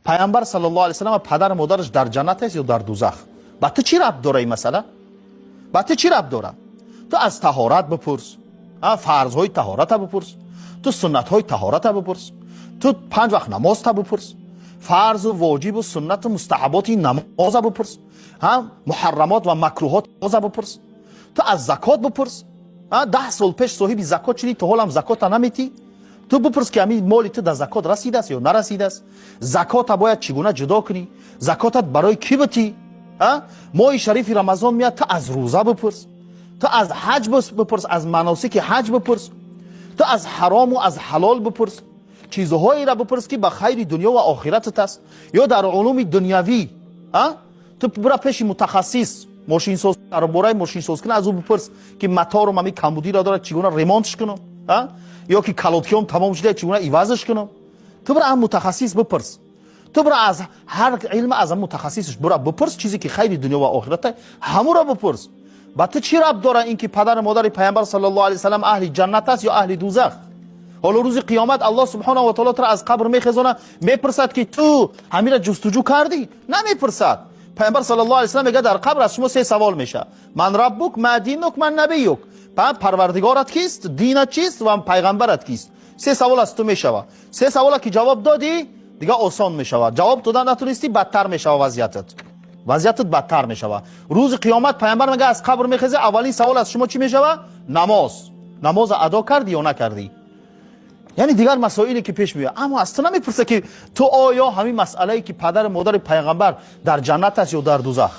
پیامبر صلی الله علیه و سلم پدر مادرش در جنت است یا در دوزخ؟ با تو چی ربط داره این مسئله؟ با تو چی ربط داره؟ تو از طهارت بپرس، فرض های طهارت بپرس، تو سنت های طهارت بپرس، تو 5 وقت نماز بپرس، فرض و واجب و سنت و مستحبات نماز بپرس، محرمات و مکروهات نماز بپرس، تو از زکات بپرس. 10 سال پیش صاحب زکات شدی تو حالم زکات نمیتی؟ تو بپرس که همین مال تو در زکات رسیده است یا نرسیده است. زکات باید چگونه جدا کنی؟ زکاتت برای کی بتی؟ ماه شریف رمضان میاد، تو از روزه بپرس، تو از حج بپرس، از مناسک حج بپرس، تو از حرام و از حلال بپرس، چیزهایی را بپرس که به خیر دنیا و آخرتت است. یا در علوم دنیوی تو برو پیش متخصص ماشین ساز، درباره ماشین ساز کنه، از او بپرس که موتور ممی کمبودی را داره چگونه ریمونتش کنم، یا که کلودکیوم تمام شده چگونه عوضش کنم. تو برو از متخصص بپرس، تو برو از هر علم از متخصصش برو بپرس، چیزی که خیر دنیا و آخرت همو را بپرس. با تو چی ربط داره اینکه پدر مادر پیامبر صلی الله علیه و سلم اهل جنت است یا اهل دوزخ؟ حالا روز قیامت الله سبحانه و تعالی تو را از قبر میخزونه، میپرسد که تو همین را جستجو کردی؟ نمیپرسد. پیامبر صلی الله علیه و سلم میگه در قبر از شما 3 سوال میشه: من ربک، ما دینک، من نبیک. پروردگارت کیست، دینت چیست و پیغمبرت کیست؟ 3 سوال از تو میشوه. 3 سوال که جواب دادی دیگه آسان میشوه، جواب دادن نتونستی بدتر میشوه، وضعیتت بدتر میشوه. روز قیامت پیامبر میگه از قبر میخزه، اولین سوال از شما چی میشوه؟ نماز ادا کردی یا نکردی؟ یعنی دیگر مسائلی که پیش میاد. اما از تو نمیپرسه که تو آیا همین مسئله ای که پدر مادر پیغمبر در جنت است یا در دوزخ؟